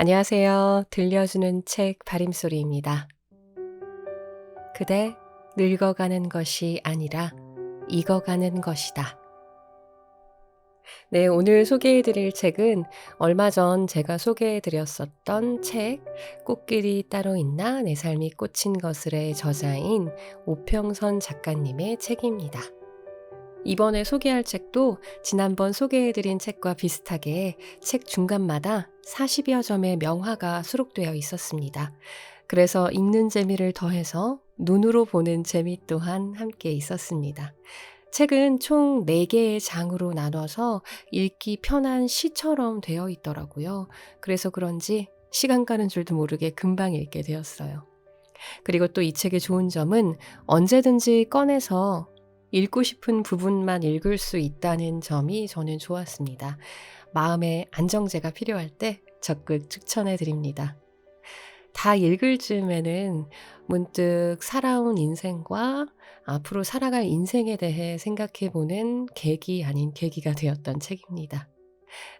안녕하세요. 들려주는 책 발음소리입니다. 그대 늙어가는 것이 아니라 익어가는 것이다. 네, 오늘 소개해드릴 책은 얼마 전 제가 소개해드렸었던 책 꽃길이 따로 있나 내 삶이 꽂힌 것을의 저자인 오평선 작가님의 책입니다. 이번에 소개할 책도 지난번 소개해드린 책과 비슷하게 책 중간마다 40여 점의 명화가 수록되어 있었습니다. 그래서 읽는 재미를 더해서 눈으로 보는 재미 또한 함께 있었습니다. 책은 총 4개의 장으로 나눠서 읽기 편한 시처럼 되어 있더라고요. 그래서 그런지 시간 가는 줄도 모르게 금방 읽게 되었어요. 그리고 또 이 책의 좋은 점은 언제든지 꺼내서 읽고 싶은 부분만 읽을 수 있다는 점이 저는 좋았습니다. 마음의 안정제가 필요할 때 적극 추천해 드립니다. 다 읽을 즈음에는 문득 살아온 인생과 앞으로 살아갈 인생에 대해 생각해 보는 계기 아닌 계기가 되었던 책입니다.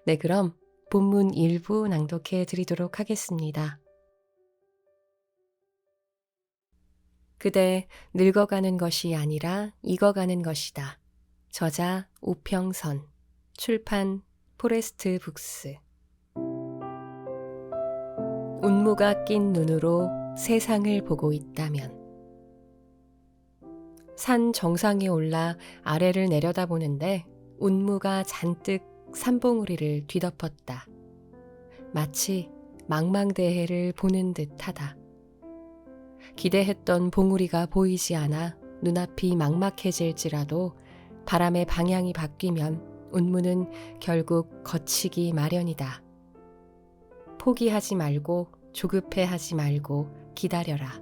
네, 그럼 본문 일부 낭독해 드리도록 하겠습니다. 그대 늙어가는 것이 아니라 익어가는 것이다. 저자 오평선, 출판 포레스트 북스. 운무가 낀 눈으로 세상을 보고 있다면 산 정상에 올라 아래를 내려다보는데 운무가 잔뜩 산봉우리를 뒤덮었다. 마치 망망대해를 보는 듯하다. 기대했던 봉우리가 보이지 않아 눈앞이 막막해질지라도 바람의 방향이 바뀌면 운무는 결국 거치기 마련이다. 포기하지 말고 조급해하지 말고 기다려라.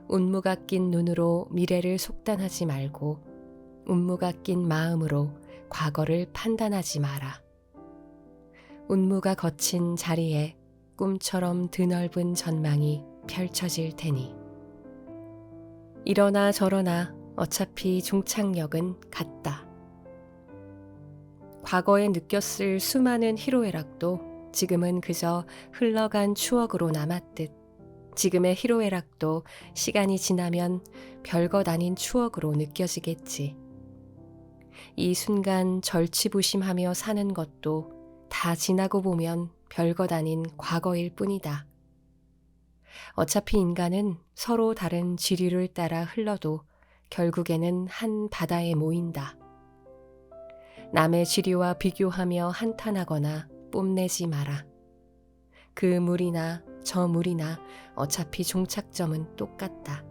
운무가 낀 눈으로 미래를 속단하지 말고 운무가 낀 마음으로 과거를 판단하지 마라. 운무가 거친 자리에 꿈처럼 드넓은 전망이 펼쳐질 테니. 이러나 저러나 어차피 종착역은 같다. 과거에 느꼈을 수많은 희로애락도 지금은 그저 흘러간 추억으로 남았듯 지금의 희로애락도 시간이 지나면 별것 아닌 추억으로 느껴지겠지. 이 순간 절치부심하며 사는 것도 다 지나고 보면 별것 아닌 과거일 뿐이다. 어차피 인간은 서로 다른 지류를 따라 흘러도 결국에는 한 바다에 모인다. 남의 지류와 비교하며 한탄하거나 뽐내지 마라. 그 물이나 저 물이나 어차피 종착점은 똑같다.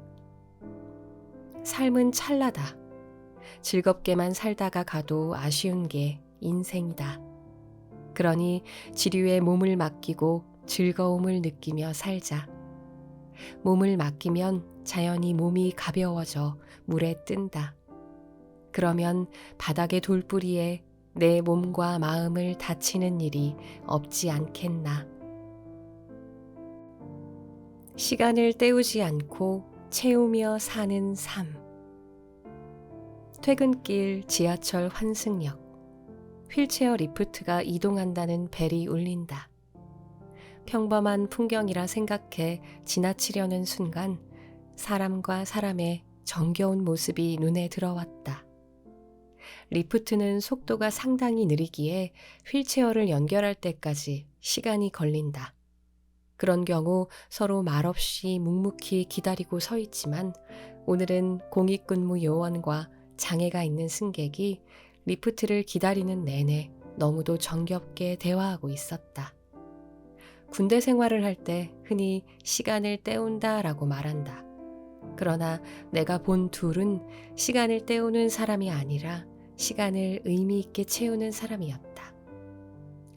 삶은 찰나다. 즐겁게만 살다가 가도 아쉬운 게 인생이다. 그러니 지류에 몸을 맡기고 즐거움을 느끼며 살자. 몸을 맡기면 자연히 몸이 가벼워져 물에 뜬다. 그러면 바닥의 돌뿌리에 내 몸과 마음을 다치는 일이 없지 않겠나. 시간을 때우지 않고 채우며 사는 삶. 퇴근길 지하철 환승역. 휠체어 리프트가 이동한다는 벨이 울린다. 평범한 풍경이라 생각해 지나치려는 순간 사람과 사람의 정겨운 모습이 눈에 들어왔다. 리프트는 속도가 상당히 느리기에 휠체어를 연결할 때까지 시간이 걸린다. 그런 경우 서로 말없이 묵묵히 기다리고 서 있지만 오늘은 공익근무 요원과 장애가 있는 승객이 리프트를 기다리는 내내 너무도 정겹게 대화하고 있었다. 군대 생활을 할 때 흔히 시간을 때운다라고 말한다. 그러나 내가 본 둘은 시간을 때우는 사람이 아니라 시간을 의미 있게 채우는 사람이었다.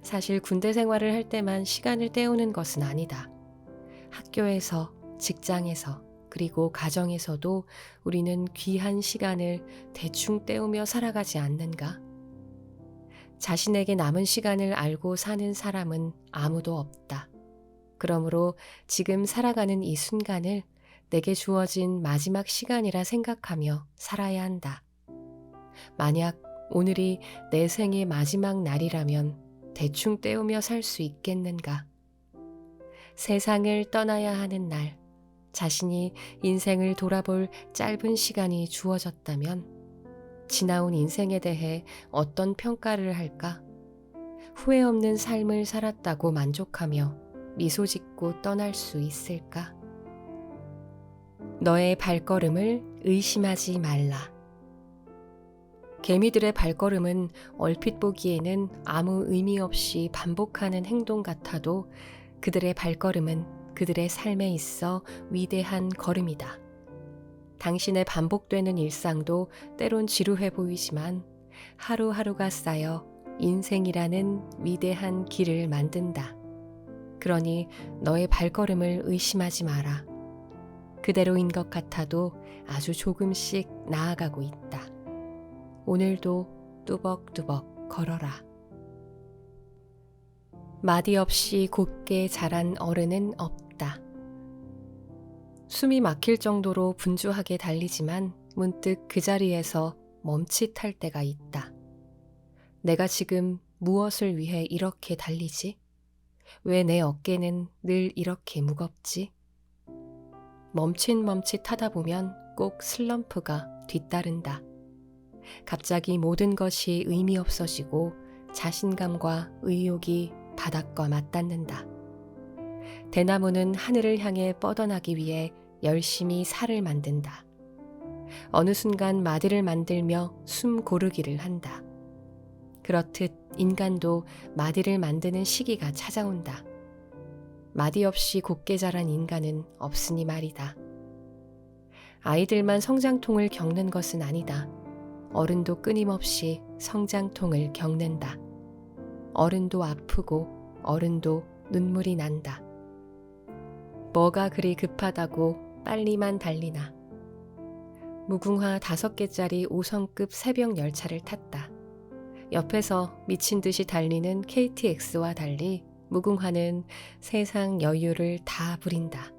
사실 군대 생활을 할 때만 시간을 때우는 것은 아니다. 학교에서, 직장에서, 그리고 가정에서도 우리는 귀한 시간을 대충 때우며 살아가지 않는가? 자신에게 남은 시간을 알고 사는 사람은 아무도 없다. 그러므로 지금 살아가는 이 순간을 내게 주어진 마지막 시간이라 생각하며 살아야 한다. 만약 오늘이 내 생의 마지막 날이라면 대충 때우며 살 수 있겠는가? 세상을 떠나야 하는 날, 자신이 인생을 돌아볼 짧은 시간이 주어졌다면 지나온 인생에 대해 어떤 평가를 할까? 후회 없는 삶을 살았다고 만족하며 미소 짓고 떠날 수 있을까? 너의 발걸음을 의심하지 말라. 개미들의 발걸음은 얼핏 보기에는 아무 의미 없이 반복하는 행동 같아도 그들의 발걸음은 그들의 삶에 있어 위대한 걸음이다. 당신의 반복되는 일상도 때론 지루해 보이지만 하루하루가 쌓여 인생이라는 위대한 길을 만든다. 그러니 너의 발걸음을 의심하지 마라. 그대로인 것 같아도 아주 조금씩 나아가고 있다. 오늘도 뚜벅뚜벅 걸어라. 마디 없이 곧게 자란 어른은 없다. 숨이 막힐 정도로 분주하게 달리지만 문득 그 자리에서 멈칫할 때가 있다. 내가 지금 무엇을 위해 이렇게 달리지? 왜 내 어깨는 늘 이렇게 무겁지? 멈칫멈칫하다 보면 꼭 슬럼프가 뒤따른다. 갑자기 모든 것이 의미 없어지고 자신감과 의욕이 바닥과 맞닿는다. 대나무는 하늘을 향해 뻗어나기 위해 열심히 살을 만든다. 어느 순간 마디를 만들며 숨 고르기를 한다. 그렇듯 인간도 마디를 만드는 시기가 찾아온다. 마디 없이 곧게 자란 인간은 없으니 말이다. 아이들만 성장통을 겪는 것은 아니다. 어른도 끊임없이 성장통을 겪는다. 어른도 아프고 어른도 눈물이 난다. 뭐가 그리 급하다고 빨리만 달리나. 무궁화 5개짜리 5성급 새벽 열차를 탔다. 옆에서 미친 듯이 달리는 KTX와 달리 무궁화는 세상 여유를 다 부린다.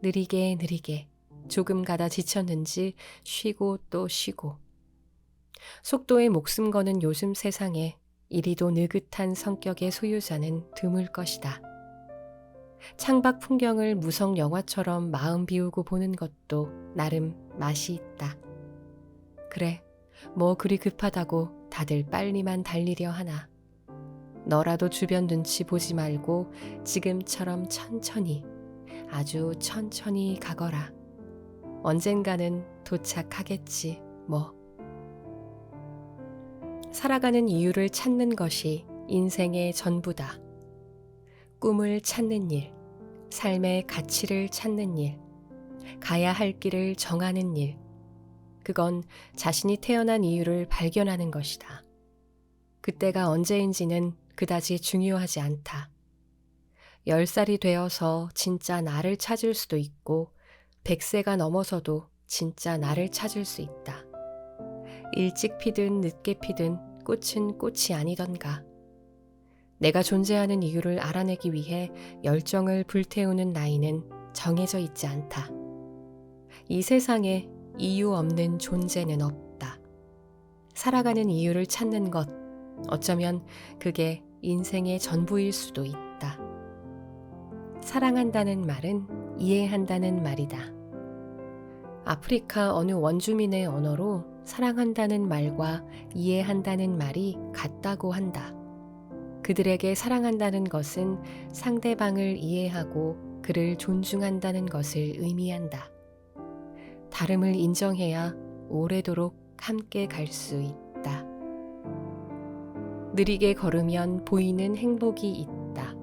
느리게 느리게 조금 가다 지쳤는지 쉬고 또 쉬고. 속도에 목숨 거는 요즘 세상에 이리도 느긋한 성격의 소유자는 드물 것이다. 창밖 풍경을 무성 영화처럼 마음 비우고 보는 것도 나름 맛이 있다. 그래, 뭐 그리 급하다고 다들 빨리만 달리려 하나. 너라도 주변 눈치 보지 말고 지금처럼 천천히, 아주 천천히 가거라. 언젠가는 도착하겠지, 뭐. 살아가는 이유를 찾는 것이 인생의 전부다. 꿈을 찾는 일, 삶의 가치를 찾는 일, 가야 할 길을 정하는 일, 그건 자신이 태어난 이유를 발견하는 것이다. 그때가 언제인지는 그다지 중요하지 않다. 10살이 되어서 진짜 나를 찾을 수도 있고 100세가 넘어서도 진짜 나를 찾을 수 있다. 일찍 피든 늦게 피든 꽃은 꽃이 아니던가. 내가 존재하는 이유를 알아내기 위해 열정을 불태우는 나이는 정해져 있지 않다. 이 세상에 이유 없는 존재는 없다. 살아가는 이유를 찾는 것, 어쩌면 그게 인생의 전부일 수도 있다. 사랑한다는 말은 이해한다는 말이다. 아프리카 어느 원주민의 언어로 사랑한다는 말과 이해한다는 말이 같다고 한다. 그들에게 사랑한다는 것은 상대방을 이해하고 그를 존중한다는 것을 의미한다. 다름을 인정해야 오래도록 함께 갈 수 있다. 느리게 걸으면 보이는 행복이 있다.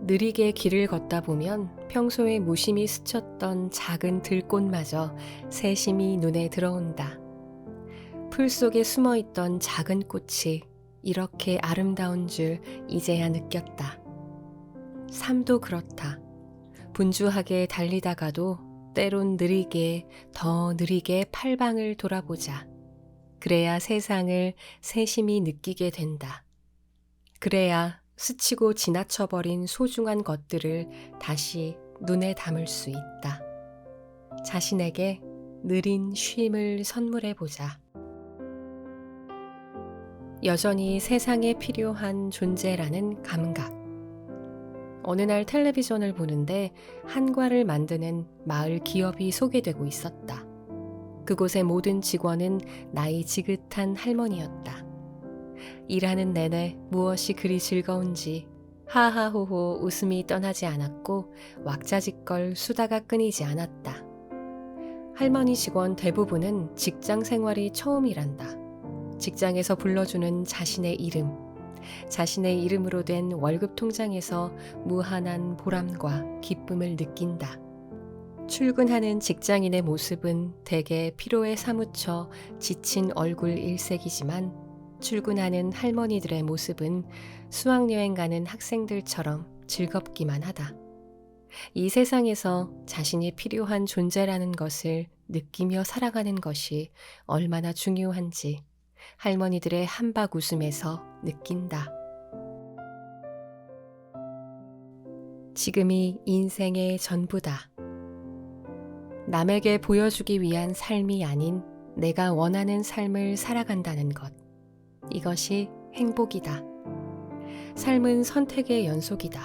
느리게 길을 걷다 보면 평소에 무심히 스쳤던 작은 들꽃마저 세심히 눈에 들어온다. 풀 속에 숨어있던 작은 꽃이 이렇게 아름다운 줄 이제야 느꼈다. 삶도 그렇다. 분주하게 달리다가도 때론 느리게, 더 느리게 팔방을 돌아보자. 그래야 세상을 세심히 느끼게 된다. 그래야 스치고 지나쳐버린 소중한 것들을 다시 눈에 담을 수 있다. 자신에게 느린 쉼을 선물해보자. 여전히 세상에 필요한 존재라는 감각. 어느 날 텔레비전을 보는데 한과를 만드는 마을 기업이 소개되고 있었다. 그곳의 모든 직원은 나이 지긋한 할머니였다. 일하는 내내 무엇이 그리 즐거운지 하하호호 웃음이 떠나지 않았고 왁자지껄 수다가 끊이지 않았다. 할머니 직원 대부분은 직장 생활이 처음이란다. 직장에서 불러주는 자신의 이름, 자신의 이름으로 된 월급 통장에서 무한한 보람과 기쁨을 느낀다. 출근하는 직장인의 모습은 대개 피로에 사무쳐 지친 얼굴 일색이지만 출근하는 할머니들의 모습은 수학여행 가는 학생들처럼 즐겁기만 하다. 이 세상에서 자신이 필요한 존재라는 것을 느끼며 살아가는 것이 얼마나 중요한지 할머니들의 한박 웃음에서 느낀다. 지금이 인생의 전부다. 남에게 보여주기 위한 삶이 아닌 내가 원하는 삶을 살아간다는 것. 이것이 행복이다. 삶은 선택의 연속이다.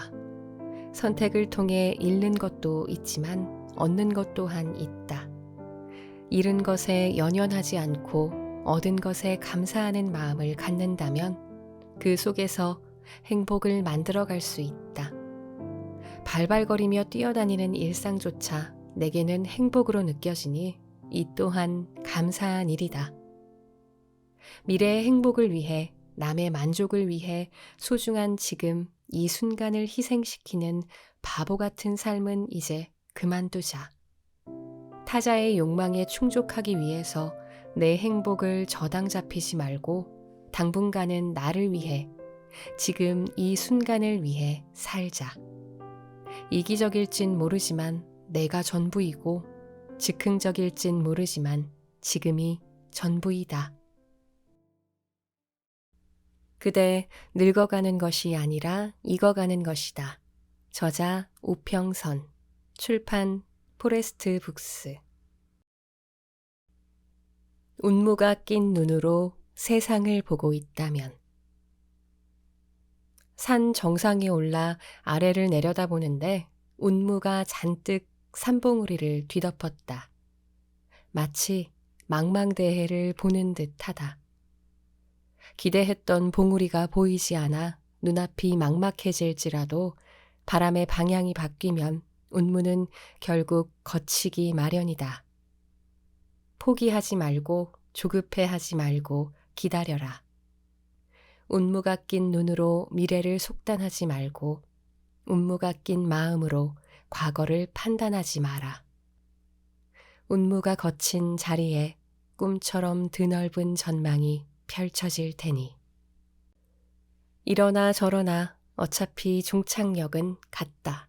선택을 통해 잃는 것도 있지만 얻는 것 또한 있다. 잃은 것에 연연하지 않고 얻은 것에 감사하는 마음을 갖는다면 그 속에서 행복을 만들어갈 수 있다. 발발거리며 뛰어다니는 일상조차 내게는 행복으로 느껴지니 이 또한 감사한 일이다. 미래의 행복을 위해, 남의 만족을 위해 소중한 지금 이 순간을 희생시키는 바보 같은 삶은 이제 그만두자. 타자의 욕망에 충족하기 위해서 내 행복을 저당 잡히지 말고 당분간은 나를 위해, 지금 이 순간을 위해 살자. 이기적일진 모르지만 내가 전부이고 즉흥적일진 모르지만 지금이 전부이다. 그대 늙어가는 것이 아니라 익어가는 것이다. 저자 우평선, 출판 포레스트 북스. 운무가 낀 눈으로 세상을 보고 있다면. 산 정상에 올라 아래를 내려다보는데 운무가 잔뜩 산봉우리를 뒤덮었다. 마치 망망대해를 보는 듯하다. 기대했던 봉우리가 보이지 않아 눈앞이 막막해질지라도 바람의 방향이 바뀌면 운무는 결국 거치기 마련이다. 포기하지 말고 조급해하지 말고 기다려라. 운무가 낀 눈으로 미래를 속단하지 말고 운무가 낀 마음으로 과거를 판단하지 마라. 운무가 거친 자리에 꿈처럼 드넓은 전망이 펼쳐질 테니. 이러나 저러나 어차피 종착역은 같다.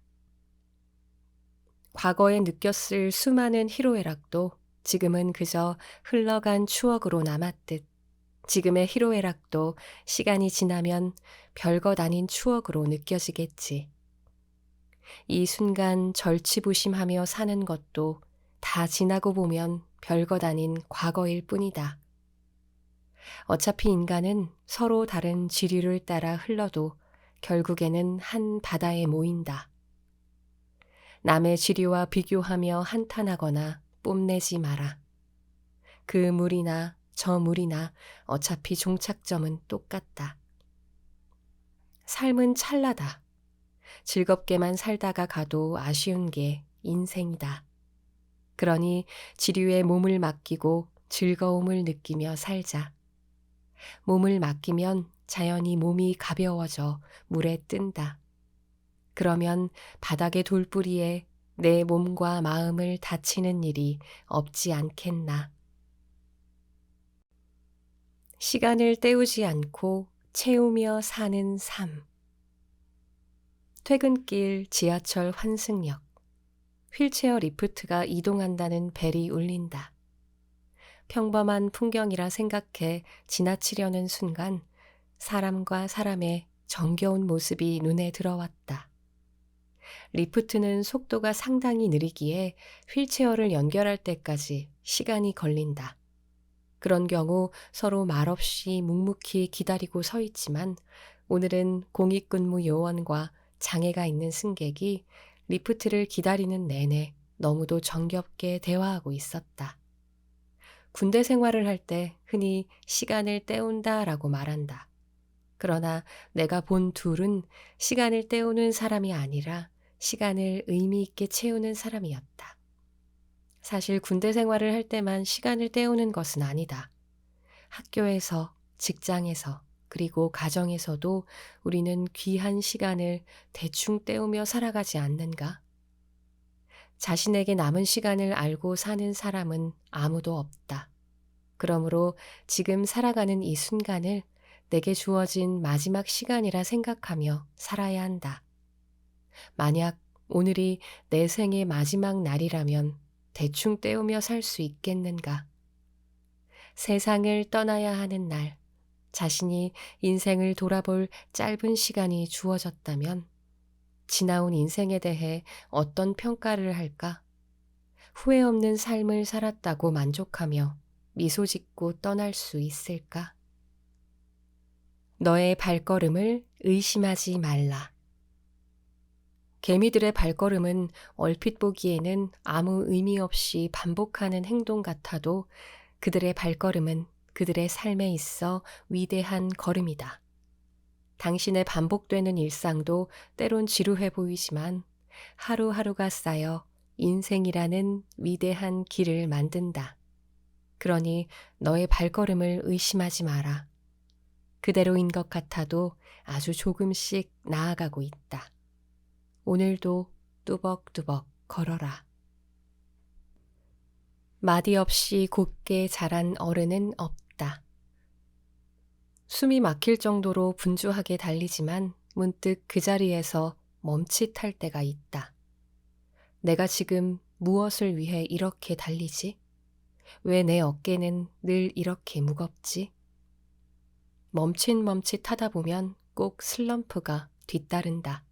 과거에 느꼈을 수많은 희로애락도 지금은 그저 흘러간 추억으로 남았듯 지금의 희로애락도 시간이 지나면 별것 아닌 추억으로 느껴지겠지. 이 순간 절치부심하며 사는 것도 다 지나고 보면 별것 아닌 과거일 뿐이다. 어차피 인간은 서로 다른 지류를 따라 흘러도 결국에는 한 바다에 모인다. 남의 지류와 비교하며 한탄하거나 뽐내지 마라. 그 물이나 저 물이나 어차피 종착점은 똑같다. 삶은 찰나다. 즐겁게만 살다가 가도 아쉬운 게 인생이다. 그러니 지류에 몸을 맡기고 즐거움을 느끼며 살자. 몸을 맡기면 자연히 몸이 가벼워져 물에 뜬다. 그러면 바닥의 돌뿌리에 내 몸과 마음을 다치는 일이 없지 않겠나. 시간을 때우지 않고 채우며 사는 삶. 퇴근길 지하철 환승역. 휠체어 리프트가 이동한다는 벨이 울린다. 평범한 풍경이라 생각해 지나치려는 순간 사람과 사람의 정겨운 모습이 눈에 들어왔다. 리프트는 속도가 상당히 느리기에 휠체어를 연결할 때까지 시간이 걸린다. 그런 경우 서로 말없이 묵묵히 기다리고 서 있지만 오늘은 공익근무 요원과 장애가 있는 승객이 리프트를 기다리는 내내 너무도 정겹게 대화하고 있었다. 군대 생활을 할 때 흔히 시간을 때운다라고 말한다. 그러나 내가 본 둘은 시간을 때우는 사람이 아니라 시간을 의미 있게 채우는 사람이었다. 사실 군대 생활을 할 때만 시간을 때우는 것은 아니다. 학교에서, 직장에서, 그리고 가정에서도 우리는 귀한 시간을 대충 때우며 살아가지 않는가? 자신에게 남은 시간을 알고 사는 사람은 아무도 없다. 그러므로 지금 살아가는 이 순간을 내게 주어진 마지막 시간이라 생각하며 살아야 한다. 만약 오늘이 내 생의 마지막 날이라면 대충 때우며 살 수 있겠는가? 세상을 떠나야 하는 날, 자신이 인생을 돌아볼 짧은 시간이 주어졌다면 지나온 인생에 대해 어떤 평가를 할까? 후회 없는 삶을 살았다고 만족하며 미소 짓고 떠날 수 있을까? 너의 발걸음을 의심하지 말라. 개미들의 발걸음은 얼핏 보기에는 아무 의미 없이 반복하는 행동 같아도 그들의 발걸음은 그들의 삶에 있어 위대한 걸음이다. 당신의 반복되는 일상도 때론 지루해 보이지만 하루하루가 쌓여 인생이라는 위대한 길을 만든다. 그러니 너의 발걸음을 의심하지 마라. 그대로인 것 같아도 아주 조금씩 나아가고 있다. 오늘도 뚜벅뚜벅 걸어라. 마디 없이 곧게 자란 어른은 없다. 숨이 막힐 정도로 분주하게 달리지만 문득 그 자리에서 멈칫할 때가 있다. 내가 지금 무엇을 위해 이렇게 달리지? 왜 내 어깨는 늘 이렇게 무겁지? 멈칫멈칫하다 보면 꼭 슬럼프가 뒤따른다.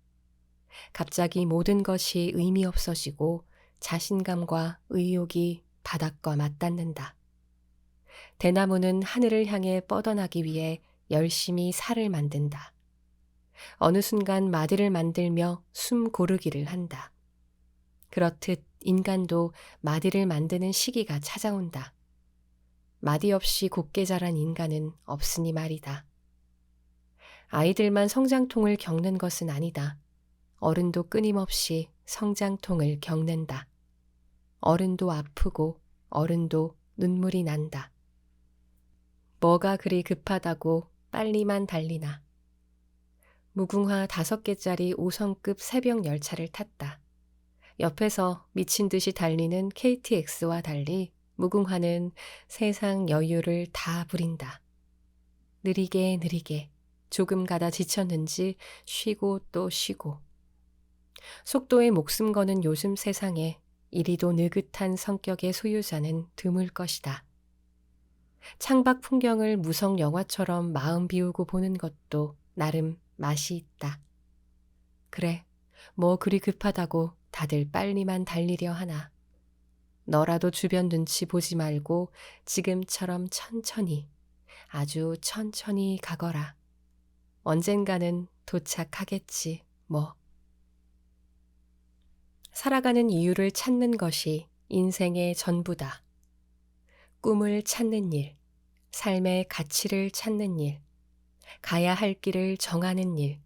갑자기 모든 것이 의미 없어지고 자신감과 의욕이 바닥과 맞닿는다. 대나무는 하늘을 향해 뻗어나기 위해 열심히 살을 만든다. 어느 순간 마디를 만들며 숨 고르기를 한다. 그렇듯 인간도 마디를 만드는 시기가 찾아온다. 마디 없이 곧게 자란 인간은 없으니 말이다. 아이들만 성장통을 겪는 것은 아니다. 어른도 끊임없이 성장통을 겪는다. 어른도 아프고 어른도 눈물이 난다. 뭐가 그리 급하다고 빨리만 달리나. 무궁화 5개짜리 5성급 새벽 열차를 탔다. 옆에서 미친 듯이 달리는 KTX와 달리 무궁화는 세상 여유를 다 부린다. 느리게 느리게 조금 가다 지쳤는지 쉬고 또 쉬고. 속도에 목숨 거는 요즘 세상에 이리도 느긋한 성격의 소유자는 드물 것이다. 창밖 풍경을 무성 영화처럼 마음 비우고 보는 것도 나름 맛이 있다. 그래, 뭐 그리 급하다고 다들 빨리만 달리려 하나. 너라도 주변 눈치 보지 말고 지금처럼 천천히, 아주 천천히 가거라. 언젠가는 도착하겠지, 뭐. 살아가는 이유를 찾는 것이 인생의 전부다. 꿈을 찾는 일, 삶의 가치를 찾는 일, 가야 할 길을 정하는 일.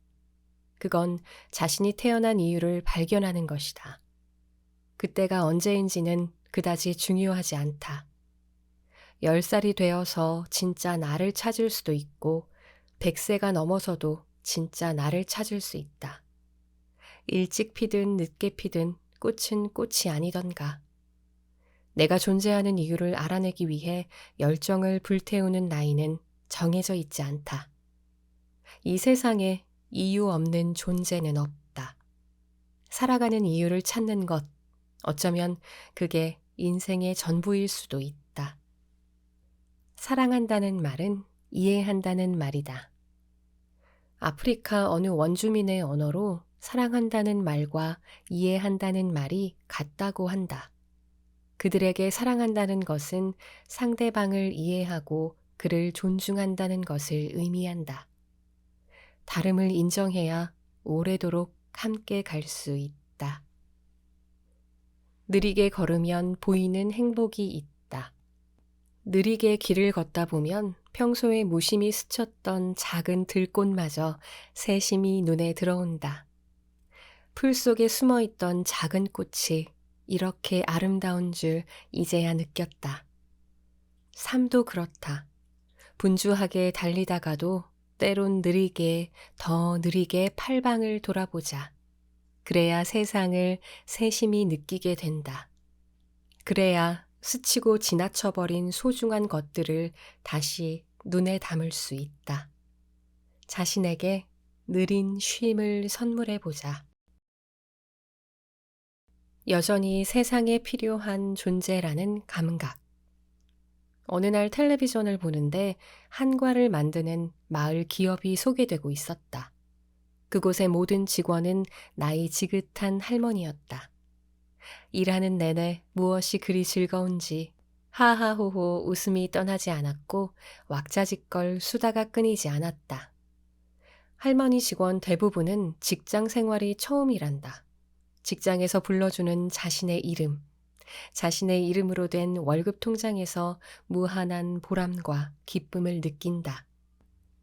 그건 자신이 태어난 이유를 발견하는 것이다. 그때가 언제인지는 그다지 중요하지 않다. 10살이 되어서 진짜 나를 찾을 수도 있고 100세가 넘어서도 진짜 나를 찾을 수 있다. 일찍 피든 늦게 피든 꽃은 꽃이 아니던가. 내가 존재하는 이유를 알아내기 위해 열정을 불태우는 나이는 정해져 있지 않다. 이 세상에 이유 없는 존재는 없다. 살아가는 이유를 찾는 것, 어쩌면 그게 인생의 전부일 수도 있다. 사랑한다는 말은 이해한다는 말이다. 아프리카 어느 원주민의 언어로 사랑한다는 말과 이해한다는 말이 같다고 한다. 그들에게 사랑한다는 것은 상대방을 이해하고 그를 존중한다는 것을 의미한다. 다름을 인정해야 오래도록 함께 갈 수 있다. 느리게 걸으면 보이는 행복이 있다. 느리게 길을 걷다 보면 평소에 무심히 스쳤던 작은 들꽃마저 새심이 눈에 들어온다. 풀 속에 숨어 있던 작은 꽃이 이렇게 아름다운 줄 이제야 느꼈다. 삶도 그렇다. 분주하게 달리다가도 때론 느리게, 더 느리게 팔방을 돌아보자. 그래야 세상을 세심히 느끼게 된다. 그래야 스치고 지나쳐버린 소중한 것들을 다시 눈에 담을 수 있다. 자신에게 느린 쉼을 선물해보자. 여전히 세상에 필요한 존재라는 감각. 어느 날 텔레비전을 보는데 한과를 만드는 마을 기업이 소개되고 있었다. 그곳의 모든 직원은 나이 지긋한 할머니였다. 일하는 내내 무엇이 그리 즐거운지 하하호호 웃음이 떠나지 않았고 왁자지껄 수다가 끊이지 않았다. 할머니 직원 대부분은 직장 생활이 처음이란다. 직장에서 불러주는 자신의 이름, 자신의 이름으로 된 월급 통장에서 무한한 보람과 기쁨을 느낀다.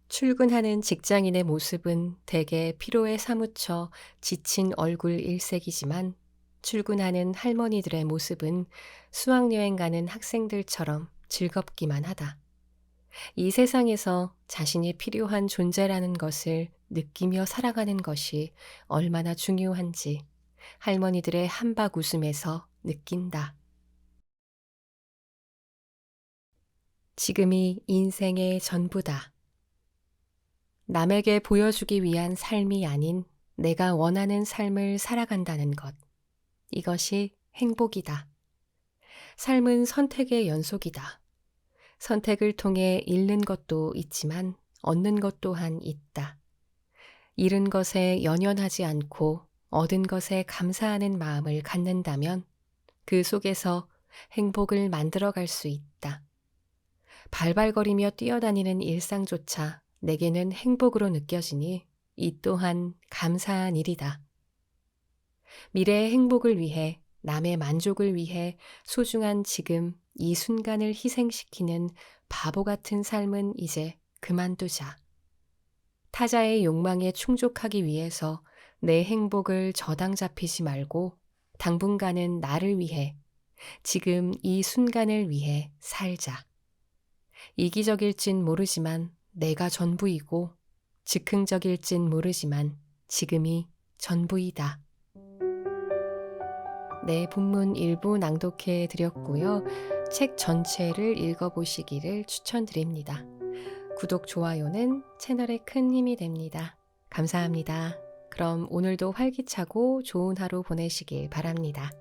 출근하는 직장인의 모습은 대개 피로에 사무쳐 지친 얼굴 일색이지만 출근하는 할머니들의 모습은 수학여행 가는 학생들처럼 즐겁기만 하다. 이 세상에서 자신이 필요한 존재라는 것을 느끼며 살아가는 것이 얼마나 중요한지 할머니들의 한박 웃음에서 느낀다. 지금이 인생의 전부다. 남에게 보여주기 위한 삶이 아닌 내가 원하는 삶을 살아간다는 것. 이것이 행복이다. 삶은 선택의 연속이다. 선택을 통해 잃는 것도 있지만 얻는 것 또한 있다. 잃은 것에 연연하지 않고 얻은 것에 감사하는 마음을 갖는다면 그 속에서 행복을 만들어갈 수 있다. 발발거리며 뛰어다니는 일상조차 내게는 행복으로 느껴지니 이 또한 감사한 일이다. 미래의 행복을 위해, 남의 만족을 위해 소중한 지금 이 순간을 희생시키는 바보 같은 삶은 이제 그만두자. 타자의 욕망에 충족하기 위해서 내 행복을 저당 잡히지 말고 당분간은 나를 위해, 지금 이 순간을 위해 살자. 이기적일진 모르지만 내가 전부이고 즉흥적일진 모르지만 지금이 전부이다. 네, 본문 일부 낭독해 드렸고요. 책 전체를 읽어보시기를 추천드립니다. 구독, 좋아요는 채널에 큰 힘이 됩니다. 감사합니다. 그럼 오늘도 활기차고 좋은 하루 보내시길 바랍니다.